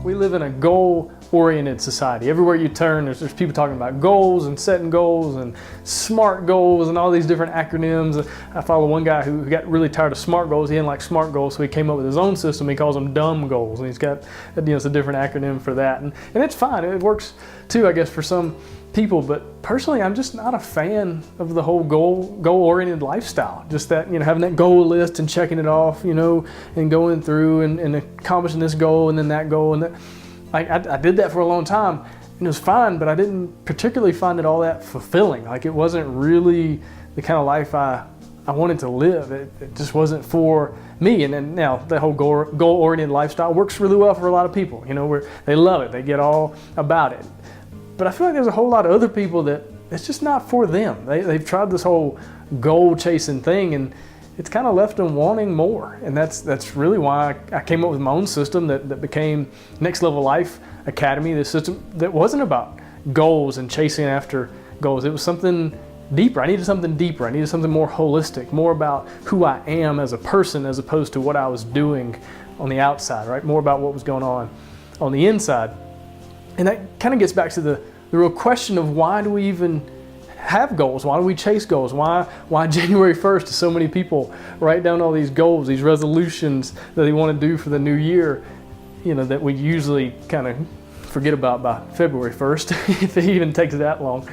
We live in a goal-oriented society. Everywhere you turn, there's people talking about goals and setting goals and SMART goals and all these different acronyms. I follow one guy who got really tired of SMART goals. He didn't like SMART goals, so he came up with his own system. He calls them dumb goals, and he's got, it's a different acronym for that. And it's fine. It works too, I guess, for some people. But personally, I'm just not a fan of the whole goal-oriented lifestyle. Just that, having that goal list and checking it off, and going through and accomplishing this goal and then that goal. And that, I did that for a long time, and it was fine, but I didn't particularly find it all that fulfilling. Like, it wasn't really the kind of life I wanted to live. It just wasn't for me. And then now the whole goal-oriented lifestyle works really well for a lot of people, where they love it, they get all about it. But I feel like there's a whole lot of other people that it's just not for them. They've tried this whole goal-chasing thing, and it's kind of left them wanting more. And that's really why I came up with my own system that became Next Level Life Academy, this system that wasn't about goals and chasing after goals. It was something deeper. I needed something deeper. I needed something more holistic, more about who I am as a person as opposed to what I was doing on the outside, right? More about what was going on the inside. And that kind of gets back to the real question of, why do we even have goals? Why do we chase goals? Why January 1st do so many people write down all these goals, these resolutions that they want to do for the new year, that we usually kind of forget about by February 1st, if it even takes that long.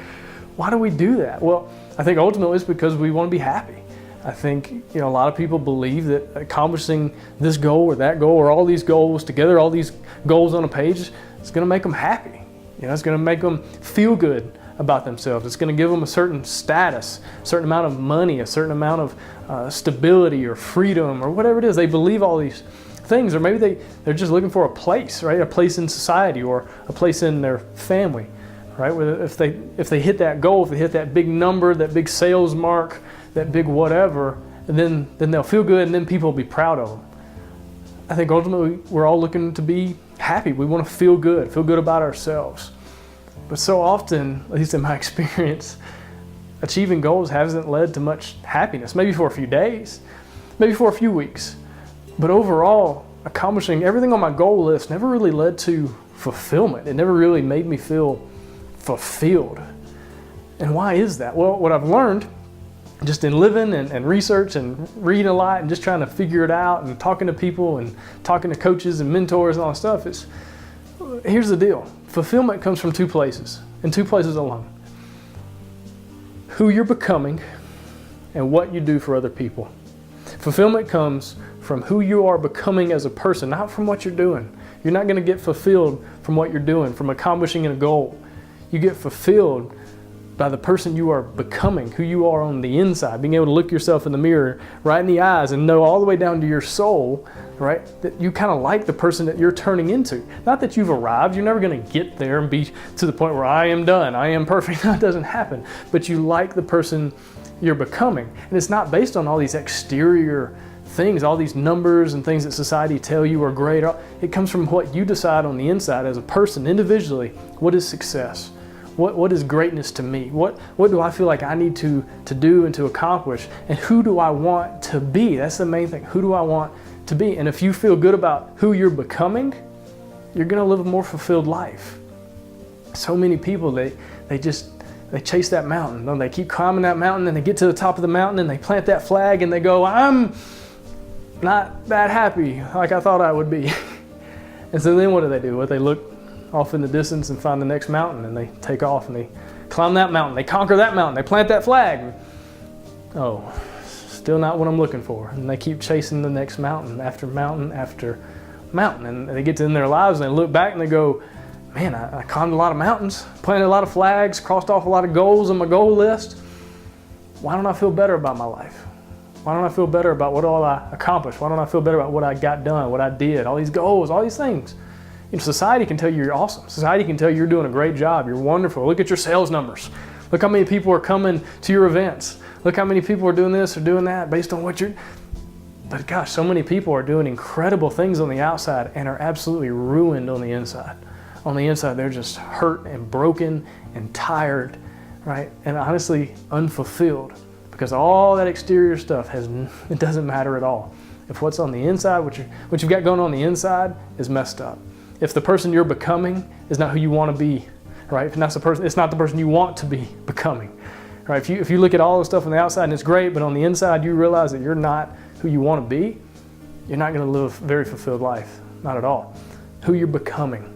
Why do we do that? Well, I think ultimately it's because we want to be happy. I think, a lot of people believe that accomplishing this goal or that goal or all these goals together, all these goals on a page, it's going to make them happy. It's going to make them feel good about themselves. It's going to give them a certain status, a certain amount of money, a certain amount of stability or freedom or whatever it is. They believe all these things, or maybe they're just looking for a place, right? A place in society or a place in their family, right? Where if they hit that goal, if they hit that big number, that big sales mark, that big whatever, and then they'll feel good, and then people will be proud of them. I think ultimately we're all looking to be happy. We want to feel good about ourselves. But so often, at least in my experience, achieving goals hasn't led to much happiness. Maybe for a few days, maybe for a few weeks. But overall, accomplishing everything on my goal list never really led to fulfillment. It never really made me feel fulfilled. And why is that? Well, what I've learned just in living and research and reading a lot and just trying to figure it out and talking to people and talking to coaches and mentors and all that stuff is, here's the deal. Fulfillment comes from two places, and two places alone. Who you're becoming and what you do for other people. Fulfillment comes from who you are becoming as a person, not from what you're doing. You're not going to get fulfilled from what you're doing, from accomplishing a goal. You get fulfilled by the person you are becoming, who you are on the inside, being able to look yourself in the mirror right in the eyes and know all the way down to your soul, right, that you kind of like the person that you're turning into. Not that you've arrived. You're never going to get there and be to the point where I am done, I am perfect. That doesn't happen. But you like the person you're becoming. And it's not based on all these exterior things, all these numbers and things that society tell you are great. It comes from what you decide on the inside as a person, individually. What is success? What is greatness to me? What do I feel like I need to do and to accomplish? And who do I want to be? That's the main thing. Who do I want to be? And if you feel good about who you're becoming, you're going to live a more fulfilled life. So many people, they chase that mountain. And they keep climbing that mountain, and they get to the top of the mountain and they plant that flag and they go, I'm not that happy like I thought I would be. And so then what do? Well, they look off in the distance and find the next mountain, and they take off and they climb that mountain, they conquer that mountain, they plant that flag. Oh, still not what I'm looking for. And they keep chasing the next mountain after mountain after mountain. And they get to in their lives and they look back and they go, man, I climbed a lot of mountains, planted a lot of flags, crossed off a lot of goals on my goal list. Why don't I feel better about my life? Why don't I feel better about what all I accomplished? Why don't I feel better about what I got done, what I did, all these goals, all these things? Society can tell you you're awesome. Society can tell you you're doing a great job. You're wonderful. Look at your sales numbers. Look how many people are coming to your events. Look how many people are doing this or doing that based on what you're... But gosh, so many people are doing incredible things on the outside and are absolutely ruined on the inside. On the inside, they're just hurt and broken and tired, right? And honestly, unfulfilled, because all that exterior stuff it doesn't matter at all. If what's on the inside, what you've got going on the inside is messed up. if the person you're becoming is not who you want to be, right? If it's not the person you want to be becoming, right? If you look at all the stuff on the outside and it's great, but on the inside you realize that you're not who you want to be, you're not going to live a very fulfilled life, not at all. Who you're becoming,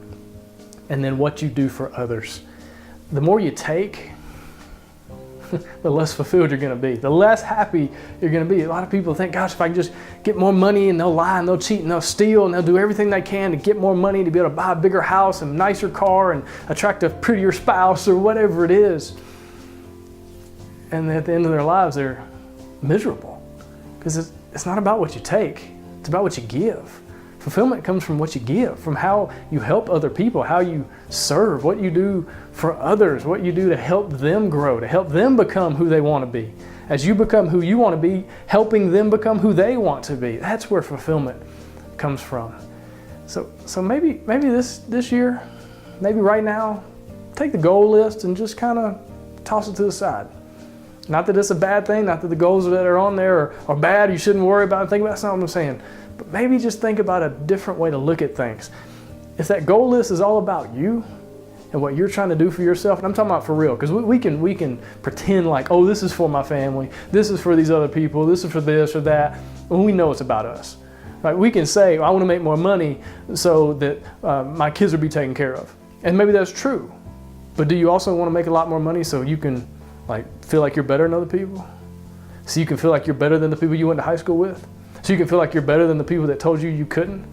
and then what you do for others. The more you take, the less fulfilled you're going to be, the less happy you're going to be. A lot of people think, gosh, if I can just get more money, and they'll lie and they'll cheat and they'll steal and they'll do everything they can to get more money to be able to buy a bigger house and a nicer car and attract a prettier spouse or whatever it is. And at the end of their lives, they're miserable, because it's not about what you take, it's about what you give. Fulfillment comes from what you give, from how you help other people, how you serve, what you do for others, what you do to help them grow, to help them become who they want to be. As you become who you want to be, helping them become who they want to be. That's where fulfillment comes from. So maybe this year, maybe right now, take the goal list and just kind of toss it to the side. Not that it's a bad thing, not that the goals that are on there are bad, you shouldn't worry about it, think about it, that's not what I'm saying. But maybe just think about a different way to look at things. If that goal list is all about you and what you're trying to do for yourself, and I'm talking about for real, because we can pretend like, oh, this is for my family, this is for these other people, this is for this or that, when we know it's about us. Right? We can say, I want to make more money so that my kids will be taken care of. And maybe that's true. But do you also want to make a lot more money so you can feel like you're better than other people? So you can feel like you're better than the people you went to high school with? So you can feel like you're better than the people that told you you couldn't?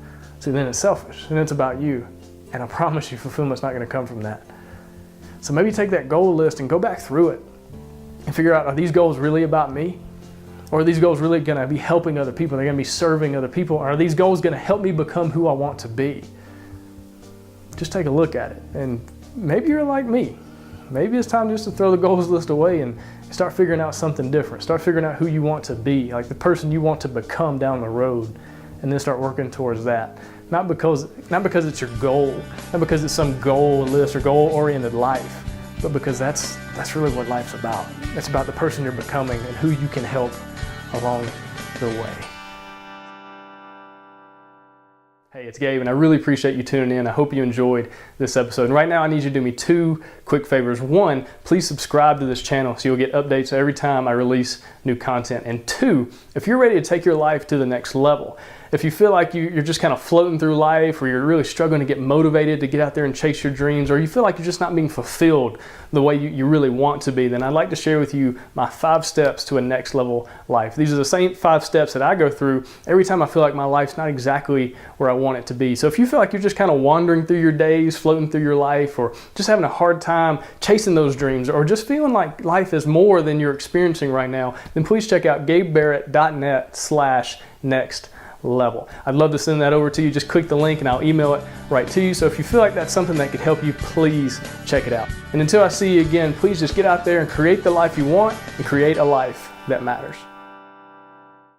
See, then it's selfish and it's about you. And I promise you, fulfillment's not going to come from that. So maybe take that goal list and go back through it and figure out, are these goals really about me? Or are these goals really going to be helping other people? They're going to be serving other people? Or are these goals going to help me become who I want to be? Just take a look at it. And maybe you're like me. Maybe it's time just to throw the goals list away and start figuring out something different. Start figuring out who you want to be, like the person you want to become down the road, and then start working towards that. Not because it's your goal, not because it's some goal list or goal-oriented life, but because that's really what life's about. It's about the person you're becoming and who you can help along the way. Hey, it's Gabe, and I really appreciate you tuning in. I hope you enjoyed this episode. And right now, I need you to do me 2 quick favors. 1, please subscribe to this channel so you'll get updates every time I release new content. And 2, if you're ready to take your life to the next level, if you feel like you're just kind of floating through life, or you're really struggling to get motivated to get out there and chase your dreams, or you feel like you're just not being fulfilled the way you really want to be, then I'd like to share with you my 5 steps to a next level life. These are the same 5 steps that I go through every time I feel like my life's not exactly where I want it to be. So if you feel like you're just kind of wandering through your days, floating through your life, or just having a hard time chasing those dreams, or just feeling like life is more than you're experiencing right now, then please check out gabebarrett.net/next level. I'd love to send that over to you. Just click the link and I'll email it right to you. So if you feel like that's something that could help you, please check it out. And until I see you again, please just get out there and create the life you want and create a life that matters.